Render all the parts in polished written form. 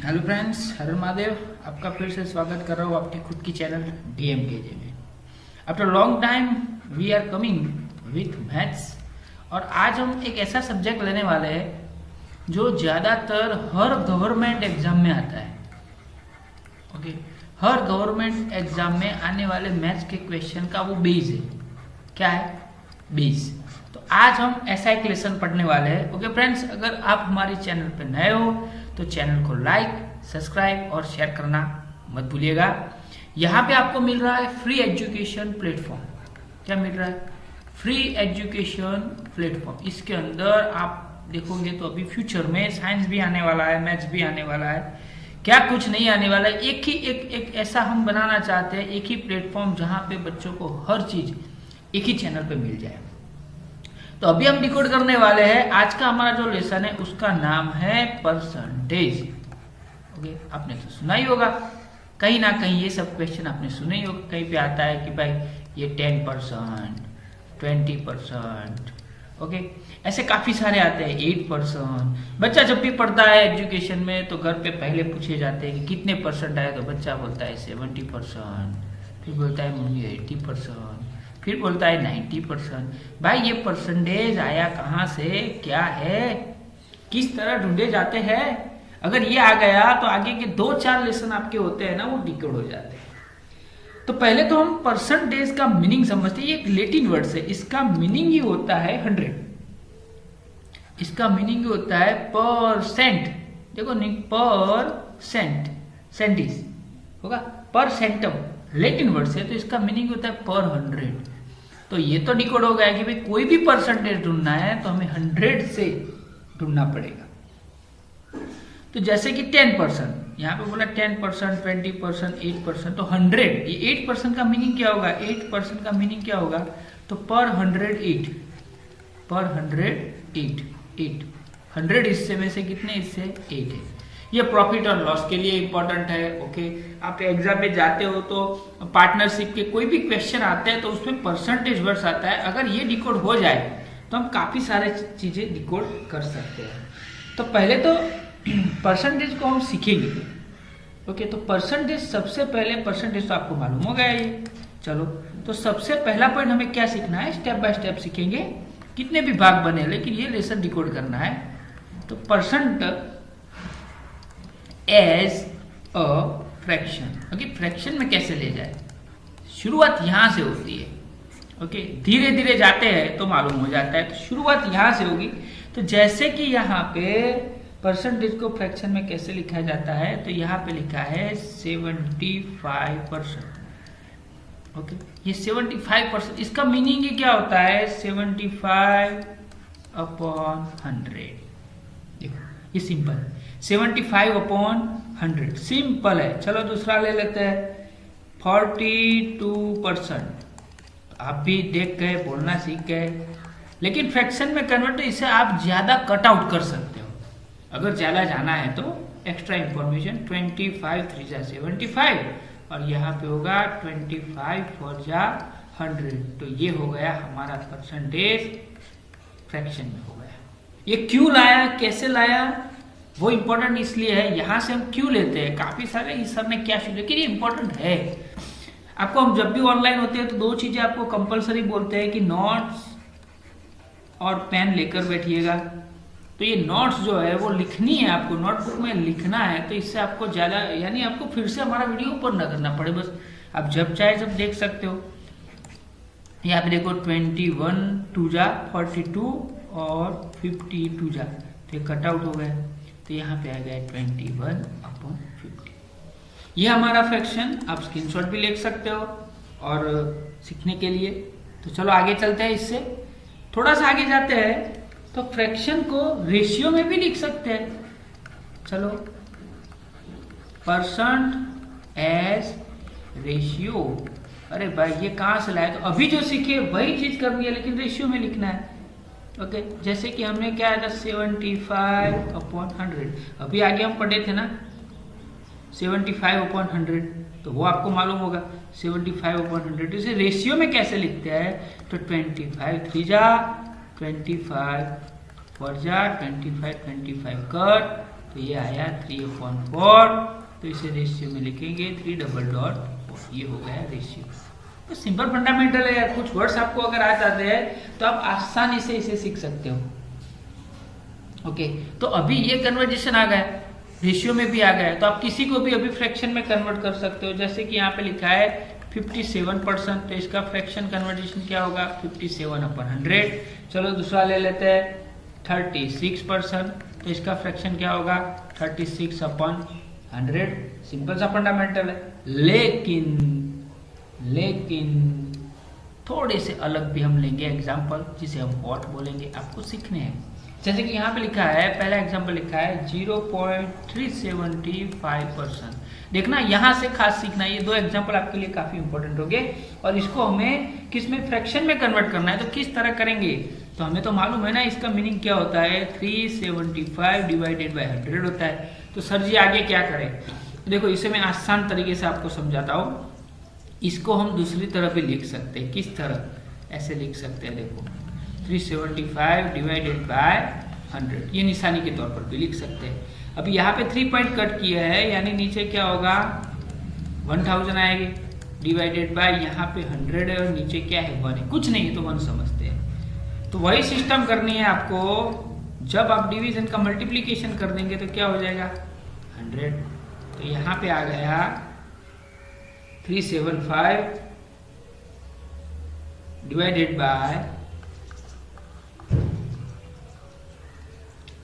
Hello friends, हर महादेव। आपका फिर से स्वागत कर रहा हूँ आपकी खुद की चैनल DMKJ में। After long time we are coming with maths. और आज हम एक ऐसा सब्जेक्ट लेने वाले हैं जो ज़्यादातर हर गवर्नमेंट एग्जाम में आता है। ओके, हर गवर्नमेंट एग्जाम में आने वाले मैथ्स के क्वेश्चन का वो बेस है। क्या है? बेस। तो आज हम ऐसा एक लेसन पढ़ने वाले हैं। ओके फ्रेंड्स, अगर आप हमारे चैनल पर नए हो तो चैनल को लाइक, सब्सक्राइब और शेयर करना मत भूलिएगा। यहाँ पे आपको मिल रहा है फ्री एजुकेशन प्लेटफॉर्म। क्या मिल रहा है? Free education platform. इसके अंदर आप देखोगे तो अभी फ्यूचर में साइंस भी आने वाला है, मैथ्स भी आने वाला है, क्या कुछ नहीं आने वाला है। एक ऐसा हम बनाना चाहते हैं, एक ही प्लेटफॉर्म जहाँ पे बच्चों को हर चीज एक ही चैनल पे मिल जाए। तो अभी हम डिकोड करने वाले हैं। आज का हमारा जो लेसन है उसका नाम है परसेंटेज। ओके, आपने तो सुना ही होगा, कहीं ना कहीं ये सब क्वेश्चन आपने सुने ही होगा। कहीं पे आता है कि भाई ये 10%, 20%, ओके, ऐसे काफी सारे आते हैं, 8%। बच्चा जब भी पढ़ता है एजुकेशन में तो घर पे पहले पूछे जाते हैं कि कितने परसेंट आए, तो बच्चा बोलता है 70%, फिर बोलता है मम्मी 80%, फिर बोलता है 90%। भाई ये परसेंटेज आया कहाँ से, क्या है, किस तरह ढूंढे जाते हैं? अगर ये आ गया तो आगे के 2-4 लेसन आपके होते हैं ना, वो डिकोड हो जाते हैं। तो पहले तो हम परसेंटेज का मीनिंग समझते हैं। ये एक लैटिन वर्ड है, इसका मीनिंग ही होता है 100। इसका मीनिंग होता है परसेंट। देखो नहीं, परसेंट, सेंटिस होगा, पर सेंटम लैटिन वर्ड से, तो इसका मीनिंग होता है पर 100। तो ये तो डिकोड हो गया कि भाई कोई भी परसेंटेज ढूंढना है तो हमें 100 से ढूंढना पड़ेगा। तो जैसे कि 10%, यहाँ पे बोला 10%, 20%, 8%, तो 100, ये 8% का मीनिंग क्या होगा? 8% का मीनिंग क्या होगा? तो पर 108, पर 108, 100 हिस्से में से कितने हिस्से? 8 है। ये प्रॉफिट और लॉस के लिए इंपॉर्टेंट है। ओके, आप एग्जाम में जाते हो तो पार्टनरशिप के कोई भी क्वेश्चन आते हैं तो उसमें परसेंटेज वर्ड्स आता है। अगर ये डिकोड हो जाए तो हम काफी सारे चीजें डिकोड कर सकते हैं। तो पहले तो परसेंटेज को हम सीखेंगे। ओके, तो परसेंटेज, सबसे पहले परसेंटेज तो आपको मालूम हो गया ये। चलो, तो सबसे पहला पॉइंट हमें क्या सीखना है? स्टेप बाय स्टेप सीखेंगे, कितने भी भाग बने, लेकिन ये लेसन डिकोड करना है। तो percent as a fraction. Okay, fraction में कैसे ले जाए? शुरुआत यहां से होती है। ओके, धीरे धीरे जाते हैं तो मालूम हो जाता है। तो शुरुआत यहां से होगी। तो जैसे कि यहाँ पे परसेंटेज को फ्रैक्शन में कैसे लिखा जाता है, तो यहाँ पे लिखा है 75%। ओके, ये 75%, इसका मीनिंग ही क्या होता है? 75/100। देखो ये सिंपल है, 75/100 सिंपल है। चलो दूसरा ले लेते हैं, 42%। आप भी देख गए, बोलना सीख गए, लेकिन फ्रैक्शन में कन्वर्ट इसे आप ज्यादा कट आउट कर सकते हो। अगर ज्यादा जाना है तो एक्स्ट्रा इंफॉर्मेशन, 25 3 जा 75, और यहाँ पे होगा 25 4 जा 100। तो ये हो गया हमारा परसेंटेज फ्रैक्शन में हो गया। ये क्यों लाया, कैसे लाया, वो इंपॉर्टेंट इसलिए है। यहां से हम क्यों लेते हैं, काफी सारे इस सर ने क्या शुरू, लेकिन ये इंपॉर्टेंट है आपको। हम जब भी ऑनलाइन होते हैं तो 2 चीजें आपको कंपलसरी बोलते हैं कि नोट्स और पेन लेकर बैठिएगा। तो ये नोट्स जो है वो लिखनी है, आपको नोटबुक में लिखना है। तो इससे आपको ज्यादा, यानी आपको फिर से हमारा वीडियो ऊपर ना करना पड़े, बस आप जब चाहे जब देख सकते हो। यहाँ पे देखो 21 2 जा 42 और 52 जा, तो कट आउट हो गया। तो यहाँ पे आ गया 21/50। ये हमारा फ्रैक्शन, आप स्क्रीनशॉट भी ले सकते हो और सीखने के लिए। तो चलो आगे चलते हैं, इससे थोड़ा सा आगे जाते हैं। तो फ्रैक्शन को रेशियो में भी लिख सकते हैं। चलो, परसेंट एज रेशियो। अरे भाई ये कहाँ से लाया? तो अभी जो सीखे वही चीज करनी है, लेकिन रेशियो में लिखना है। ओके, जैसे कि हमने क्या था 75/100। अभी आगे हम पढ़े थे ना 75/100, तो वो आपको मालूम होगा 75/100। इसे रेशियो में कैसे लिखते हैं? तो 25 3 जा 25 4 जा 25 25 कट, तो ये आया 3/4, तो इसे रेशियो में लिखेंगे 3/4, ये हो गया रेशियो। तो सिंपल फंडामेंटल है यार, कुछ वर्ड्स आपको अगर आ जाते हैं तो आप आसानी से इसे सीख सकते हो। ओके, तो अभी ये कन्वर्जेशन आ गया, रेशियो में भी आ गया है, तो आप किसी को भी अभी फ्रैक्शन में कन्वर्ट कर सकते हो। जैसे कि यहाँ पे लिखा है 57%, तो इसका फ्रैक्शन कन्वर्जेशन क्या होगा 57/100। चलो दूसरा ले लेते हैं 36%, तो इसका फ्रैक्शन क्या होगा 36/100। सिंपल सा फंडामेंटल है, लेकिन थोड़े से अलग भी हम लेंगे एग्जाम्पल, जिसे हम व्हाट बोलेंगे, आपको सीखने हैं। जैसे कि यहाँ पे लिखा है, पहला एग्जाम्पल लिखा है 0.375%। देखना यहाँ से खास सीखना, ये दो एग्जाम्पल आपके लिए काफी इंपॉर्टेंट होंगे, और इसको हमें किस में फ्रैक्शन में कन्वर्ट करना है, तो किस तरह करेंगे। तो हमें तो मालूम है ना इसका मीनिंग क्या होता है, 375 डिवाइडेड बाय 100 होता है। तो सर जी आगे क्या करें, देखो इसे मैं आसान तरीके से आपको समझाता हूँ। इसको हम दूसरी तरह भी लिख सकते हैं, किस तरह, ऐसे लिख सकते हैं, देखो 375 डिवाइडेड बाय 100, ये निशानी के तौर पर भी लिख सकते हैं। अभी यहाँ पे 3 पॉइंट कट किया है, यानी नीचे क्या होगा 1000 आएगी, डिवाइडेड बाय यहाँ पे 100 है और नीचे क्या है 1 है, कुछ नहीं है तो 1 समझते हैं। तो वही सिस्टम करनी है आपको, जब आप डिवीजन का मल्टीप्लीकेशन कर देंगे तो क्या हो जाएगा 100। तो यहाँ पे आ गया 375 डिवाइडेड बाय,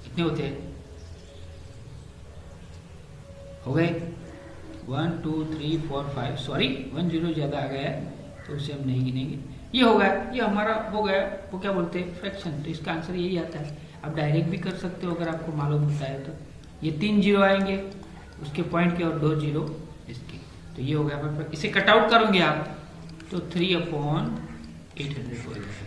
कितने होते हैं, हो गए 1 2 3 4 5, सॉरी 1 0 ज्यादा आ गया है तो उसे हम नहीं गिनेंगे। ये हो गया, ये हमारा हो गया, वो क्या बोलते हैं फ्रैक्शन। तो इसका आंसर यही आता है। आप डायरेक्ट भी कर सकते हो अगर आपको मालूम होता है तो। ये 3 0 आएंगे उसके पॉइंट के और 2 0 इसके, तो ये हो गया। इसे कट आउट करोगे आप तो 3/800 हो जाएगा।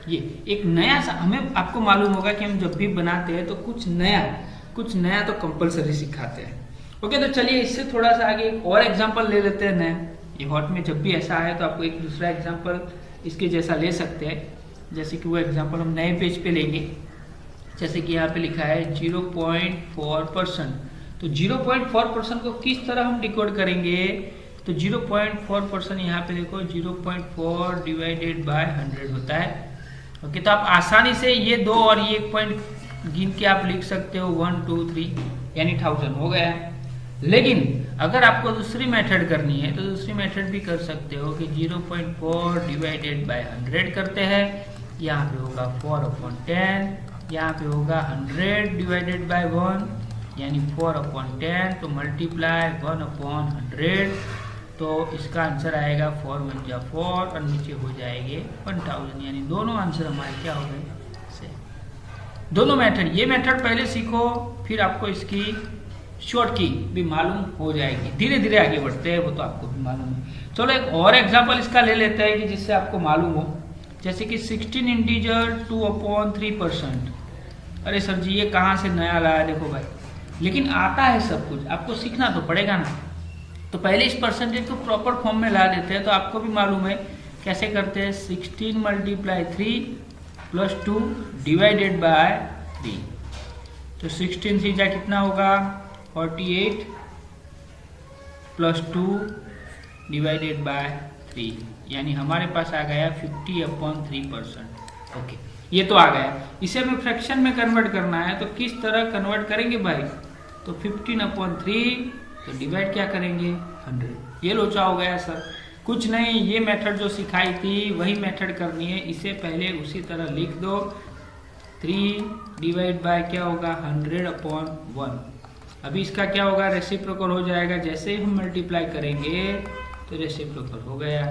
ये एक नया सा, हमें आपको मालूम होगा कि हम जब भी बनाते हैं तो कुछ नया तो कंपलसरी सिखाते हैं। ओके, तो चलिए इससे थोड़ा सा आगे एक और एग्जांपल ले लेते हैं नया। ये हॉट में जब भी ऐसा आए तो आपको एक दूसरा एग्जांपल इसके जैसा ले सकते हैं। जैसे कि वो एग्जांपल हम नए पेज पे लेंगे। जैसे कि यहाँ पे लिखा है 0.4%, तो 0.4% को किस तरह हम डिकोड करेंगे, तो 0.4% यहाँ पे देखो 0.4 डिवाइडेड बाय 100 होता है। ओके, तो आप आसानी से ये 2 और ये 1 पॉइंट गिन के आप लिख सकते हो 1 2 3, यानी 1000 हो गया है। लेकिन अगर आपको दूसरी मेथड करनी है तो दूसरी मेथड भी कर सकते हो कि 0.4 डिवाइडेड बाय 100 करते हैं। यहाँ पे होगा 4/10, यहाँ पे होगा 100 डिवाइडेड बाय 1 यानी 4/10, तो मल्टीप्लाई 1/100, तो इसका आंसर आएगा 4 × 1 = 4 और नीचे हो जाएंगे 1000, यानी दोनों आंसर हमारे क्या हो गए सेम। दोनों मेथड, ये मेथड पहले सीखो फिर आपको इसकी शॉर्ट की भी मालूम हो जाएगी। धीरे धीरे आगे बढ़ते हैं, वो तो आपको भी मालूम है। चलो एक और एग्जांपल इसका ले लेते हैं कि जिससे आपको मालूम हो। जैसे कि 16 इंटीजर 2/3%। अरे सर जी ये कहाँ से नया लाया, देखो भाई, लेकिन आता है सब कुछ, आपको सीखना तो पड़ेगा ना। तो पहले इस परसेंटेज को प्रॉपर फॉर्म में ला देते हैं, तो आपको भी मालूम है कैसे करते हैं। 16 × 3 + 2 डिवाइडेड बाय 3, तो 16 3 जा कितना होगा 48 + 2 डिवाइडेड बाय 3, यानी हमारे पास आ गया 50/3%। ओके, ये तो आ गया। इसे हमें फ्रैक्शन में कन्वर्ट करना है, तो किस तरह कन्वर्ट करेंगे भाई, तो 15/3, तो डिवाइड क्या करेंगे 100। ये लोचा हो गया सर, कुछ नहीं, ये मेथड जो सिखाई थी वही मेथड करनी है। इसे पहले उसी तरह लिख दो, 3 डिवाइड बाय क्या होगा 100/1। अभी इसका क्या होगा रेसिप्रोकल हो जाएगा, जैसे हम मल्टीप्लाई करेंगे तो रेसिप्रोकल हो गया,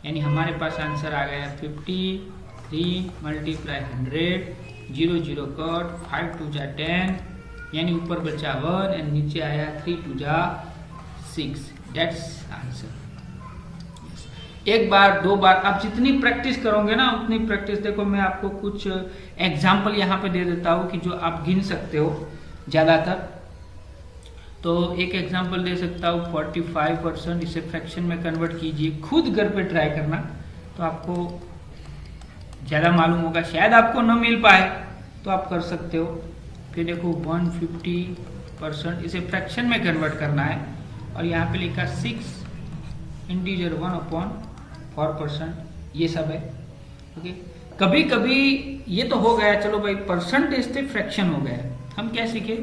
यानी हमारे पास आंसर आ गया 53 × 100, 0 0 कट, 5 2 = 10, यानी ऊपर बचा 1 और नीचे आया 3 2 = 6। That's answer. एक बार 2 बार आप जितनी प्रैक्टिस करोगे ना उतनी प्रैक्टिस। देखो मैं आपको कुछ एग्जाम्पल यहाँ पे दे देता हूँ कि जो आप गिन सकते हो ज्यादातर। तो एक एग्जाम्पल दे सकता हूँ 45%, इसे फ्रैक्शन में कन्वर्ट कीजिए, खुद घर पे ट्राई करना तो आपको ज़्यादा मालूम होगा। शायद आपको न मिल पाए तो आप कर सकते हो। फिर देखो 150 परसेंट, इसे फ्रैक्शन में कन्वर्ट करना है। और यहाँ पे लिखा 6 इंटीजर 1/4%, ये सब है। ओके, कभी कभी ये तो हो गया, चलो भाई परसेंटेज से फ्रैक्शन हो गया। हम क्या सीखे,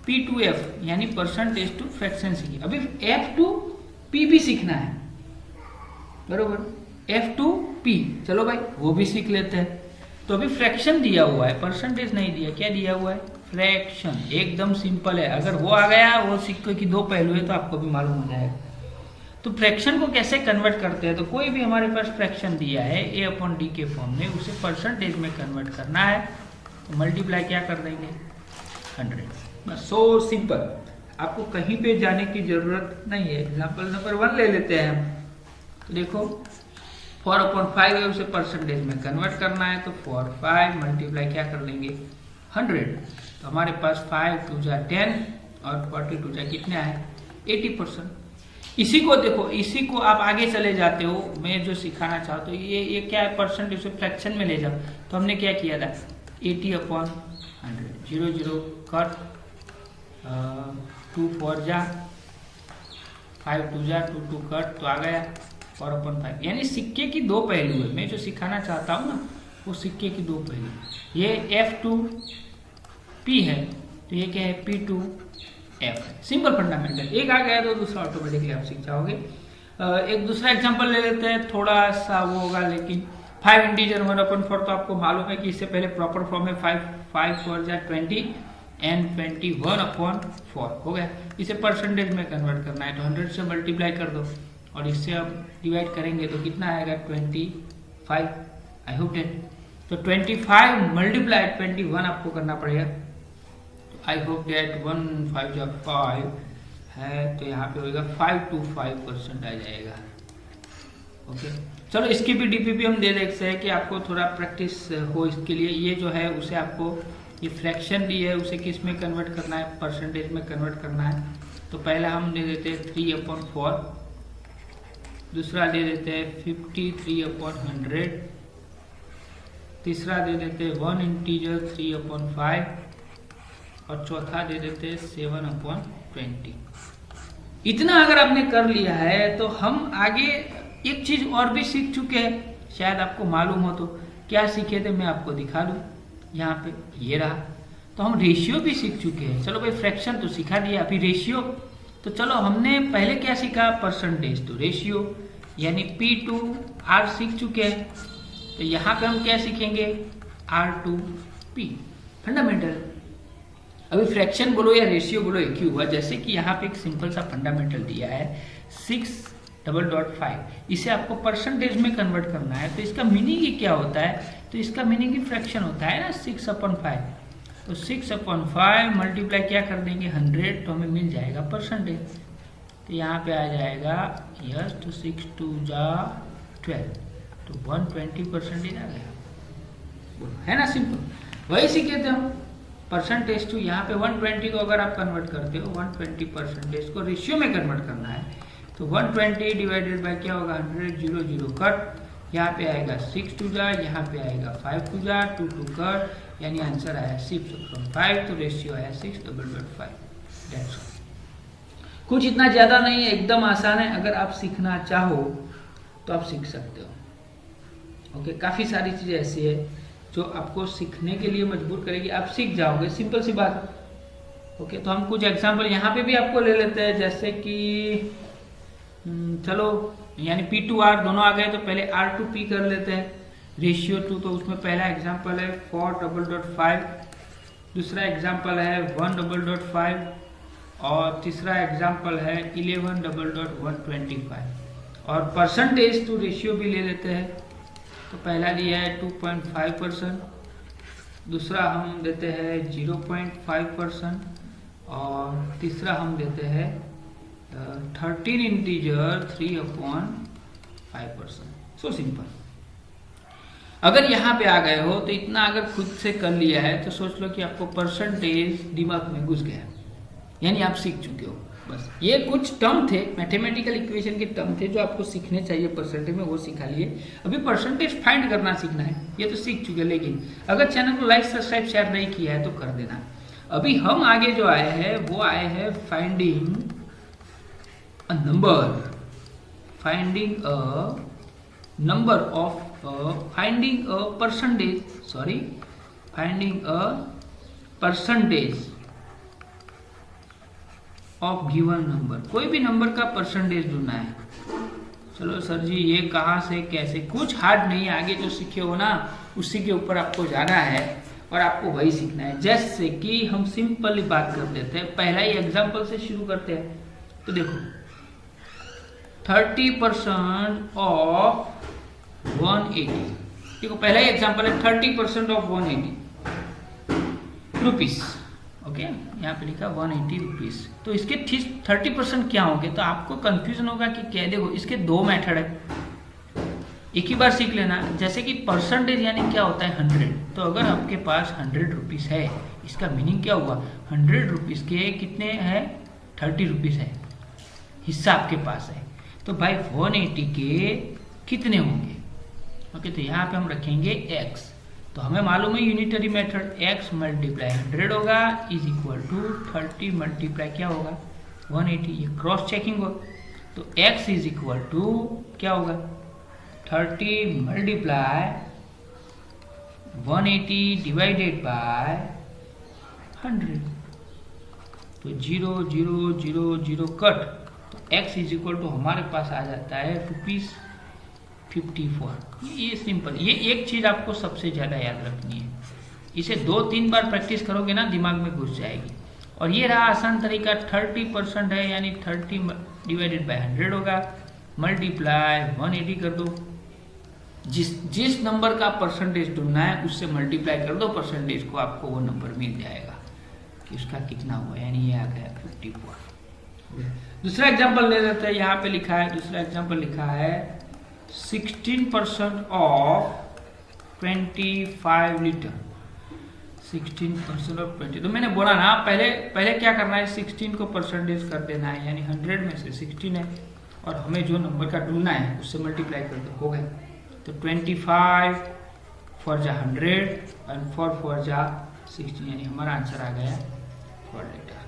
P2F यानी परसेंटेज टू फ्रैक्शन सीखे। अभी F टू P भी सीखना है, बरोबर। F टू P, चलो भाई वो भी सीख लेते हैं। तो अभी फ्रैक्शन दिया हुआ है, परसेंटेज नहीं दिया, क्या दिया हुआ है, फ्रैक्शन। एकदम सिंपल है, अगर वो आ गया, वो सिक्के की दो पहलू है तो आपको भी मालूम हो जाएगा। तो फ्रैक्शन को कैसे कन्वर्ट करते हैं, तो कोई भी हमारे पास फ्रैक्शन दिया है A/D के फॉर्म में, उसे परसेंटेज में कन्वर्ट करना है, तो मल्टीप्लाई क्या कर देंगे, 100। बस, सो सिंपल, आपको कहीं पे जाने की जरूरत नहीं है। एग्जाम्पल नंबर 1 ले लेते हैं हम। तो देखो 4/5 है, उसे परसेंटेज में कन्वर्ट करना है, तो 4/5 मल्टीप्लाई क्या कर लेंगे, 100। तो हमारे पास 5 2 जा 10 और 42 जा कितने आए, 80%। इसी को देखो, इसी को आप आगे चले जाते हो, मैं जो सिखाना चाहता हूँ ये क्या है, परसेंटेज फ्रैक्शन में ले जाओ। तो हमने क्या किया था, 80/100, 0 0 कट, 2 4 जा, 5 2 जा, 2 2 कट, तो आ गया 4/5। यानी सिक्के की दो पहलू है। मैं जो सिखाना चाहता हूँ ना, वो सिक्के की दो पहलू। ये F2P है, तो ये क्या है, P2F। सिंपल फंडामेंटल, एक आ गया तो दूसरा ऑटोमेटिकली आप सीख जाओगे। एक दूसरा एग्जांपल ले लेते हैं, थोड़ा सा वो होगा, लेकिन 5 इंटीजर 1/4 तो आपको मालूम है कि इससे पहले प्रॉपर फॉर्म है 5 4 जा 20 एंड 21/4 हो गया। इसे परसेंटेज में कन्वर्ट करना है, तो 100 से मल्टीप्लाई कर दो और इससे आप डिवाइड करेंगे तो कितना आएगा, 25। आई होप डेट, तो 25 मल्टीप्लाई 21 आपको करना पड़ेगा। आई होप डेट 1 5 जा 5 है, तो यहाँ पे होगा 525% आ जाएगा। ओके, चलो इसकी भी डीपीपी हम दे देखते हैं कि आपको थोड़ा प्रैक्टिस हो इसके लिए। ये जो है उसे आपको, ये फ्रैक्शन दी है, उसे किस में कन्वर्ट करना है, परसेंटेज में कन्वर्ट करना है। तो पहला हम दे देते हैं 3/4, दूसरा दे देते हैं 53/100, तीसरा दे देते हैं 1 इंटीजर 3/5 और चौथा दे देते हैं 7/20। इतना अगर आपने कर लिया है तो हम आगे एक चीज और भी सीख चुके हैं, शायद आपको मालूम हो। तो क्या सीखे थे मैं आपको दिखा दूं, यहाँ पे ये रहा। तो हम रेशियो भी सीख चुके हैं। चलो भाई फ्रैक्शन तो सिखा दिया, अभी रेशियो। तो चलो हमने पहले क्या सीखा, परसेंटेज टू रेशियो यानी P2R सीख चुके हैं। तो यहाँ पे हम क्या सीखेंगे, R2P फंडामेंटल। अभी फ्रैक्शन बोलो या रेशियो बोलो एक ही हुआ। जैसे कि यहाँ पे एक सिंपल सा फंडामेंटल दिया है 6.5, इसे आपको परसेंटेज में कन्वर्ट करना है। तो इसका मीनिंग ही क्या होता है, तो इसका मीनिंग ही फ्रैक्शन होता है ना, 6/5। तो 6/5 मल्टीप्लाई क्या कर देंगे, 100, तो हमें मिल जाएगा परसेंटेज। तो यहाँ पे आ जाएगा यस, तो 6 2 जा 12, तो 120% आ गया, है ना, सिंपल। वही सीखे थे हम, परसेंटेज टू, यहाँ पे 120 को अगर आप कन्वर्ट करते हो 120% को रेशियो में कन्वर्ट करना है, तो 120 डिवाइडेड बाय क्या होगा, 100 0 0 कट, यहाँ पे आएगा 6 2 जा, यहाँ पे आएगा 5 2 जा, 2 2 कट, यानी आंसर आया 6/5। तो रेशियो आया 6/5। That's all. कुछ इतना ज्यादा नहीं है, एकदम आसान है। अगर आप सीखना चाहो तो आप सीख सकते हो। ओके, काफी सारी चीजें ऐसी है जो आपको सीखने के लिए मजबूर करेगी, आप सीख जाओगे, सिंपल सी बात। ओके, तो हम कुछ एग्जांपल यहाँ पे भी आपको ले लेते हैं, जैसे कि चलो यानी P2R दोनों आ गए, तो पहले R2P कर लेते हैं, रेशियो टू। तो उसमें पहला एग्जांपल है 4.5, दूसरा एग्जांपल है 1.5 और तीसरा एग्जांपल है 11.125। और परसेंटेज टू रेशियो भी ले लेते हैं। तो पहला दिया है 2.5%, दूसरा हम देते हैं 0.5% और तीसरा हम देते हैं 13 इंटीजर 3/5%। So simple. अगर यहाँ पे आ गए हो तो इतना अगर खुद से कर लिया है तो सोच लो कि आपको परसेंटेज दिमाग में घुस गया, यानी आप सीख चुके हो। बस ये कुछ टर्म थे, मैथमेटिकल इक्वेशन के टर्म थे जो आपको सीखने चाहिए परसेंटेज में, वो सिखा लिए। अभी परसेंटेज फाइंड करना सीखना है, ये तो सीख चुके। लेकिन अगर चैनल को लाइक सब्सक्राइब शेयर नहीं किया है तो कर देना। अभी हम आगे जो आए हैं वो आए हैं finding a number, finding a number of finding a percentage, sorry finding a percentage of given number. कोई भी नंबर का परसेंटेज ढूंढना है। चलो सर जी ये कहाँ से कैसे, कुछ हार्ड नहीं, आगे जो सीखे हो ना उसी के ऊपर आपको जाना है और आपको वही सीखना है। जैसे कि हम सिंपली बात कर देते हैं, पहला ही एग्जांपल से शुरू करते हैं। तो देखो 30% ऑफ 180, देखो पहला ही एग्जांपल है 30% ऑफ 180 रुपीज। ओके, यहाँ पे लिखा 180 रुपीज। तो इसके 30% क्या होंगे, तो आपको कंफ्यूजन होगा कि क्या। देखो इसके दो मेथड है, एक ही बार सीख लेना। जैसे कि परसेंटेज यानी क्या होता है 100, तो अगर आपके पास 100 रुपीज है, इसका मीनिंग क्या हुआ, 100 रुपीज के कितने हैं 30 रुपीज है, हिस्सा आपके पास है। तो भाई 180 के कितने होंगे। ओके, तो यहाँ पे हम रखेंगे x। तो हमें मालूम है यूनिटरी मेथड, x मल्टीप्लाई 100 होगा इज इक्वल टू 30 मल्टीप्लाई क्या होगा 180, ये क्रॉस चेकिंग होगा। तो x इज इक्वल टू क्या होगा 30 मल्टीप्लाई 180 डिवाइडेड बाय 100। तो 0 0 0 0 कट, तो x इज इक्वल टू हमारे पास आ जाता है ₹54। ये सिंपल, ये एक चीज आपको सबसे ज्यादा याद रखनी है। इसे 2-3 बार प्रैक्टिस करोगे ना दिमाग में घुस जाएगी। और ये रहा आसान तरीका, 30% है यानी 30 डिवाइडेड बाय 100 होगा, मल्टीप्लाई 180 कर दो। जिस नंबर का परसेंटेज ढूंढना है उससे मल्टीप्लाई कर दो परसेंटेज को, आपको वो नंबर मिल जाएगा कि उसका कितना हुआ, यानी ये आ गया 54। दूसरा एग्जांपल ले लेते हैं। यहाँ पे लिखा है, दूसरा एग्जांपल लिखा है 16% ऑफ 25 लीटर। 16% ऑफ 20, तो मैंने बोला ना पहले क्या करना है, 16 को परसेंटेज कर देना है, यानी 100 में से 16 है और हमें जो नंबर का ढूंढना है उससे मल्टीप्लाई कर दो, हो गया। तो 25 फॉर जा 100 एंड फॉर जा 16, यानी हमारा आंसर आ गया 4 लीटर।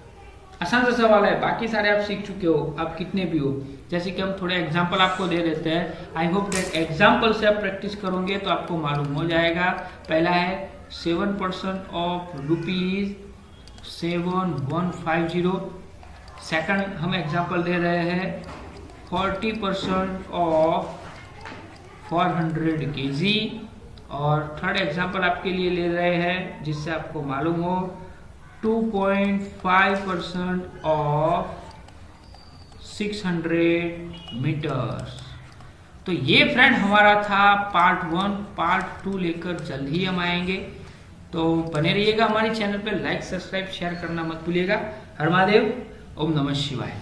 आसान सा सवाल है, बाकी सारे आप सीख चुके हो, आप कितने भी हो। जैसे कि हम थोड़े एग्जांपल आपको दे देते हैं। आई होप दैट एग्जांपल से आप प्रैक्टिस करोगे तो आपको मालूम हो जाएगा। पहला है 7% ऑफ रुपीज 7150। सेकंड हम एग्जांपल दे रहे हैं 40% ऑफ 400 kg। और थर्ड एग्जांपल आपके लिए ले रहे हैं जिससे आपको मालूम हो 2.5% ऑफ 600 मीटर्स। तो ये फ्रेंड हमारा था पार्ट 1। पार्ट 2 लेकर जल्द ही हम आएंगे, तो बने रहिएगा हमारे चैनल पे। लाइक सब्सक्राइब शेयर करना मत भूलिएगा। हर महादेव, ओम नमः शिवाय।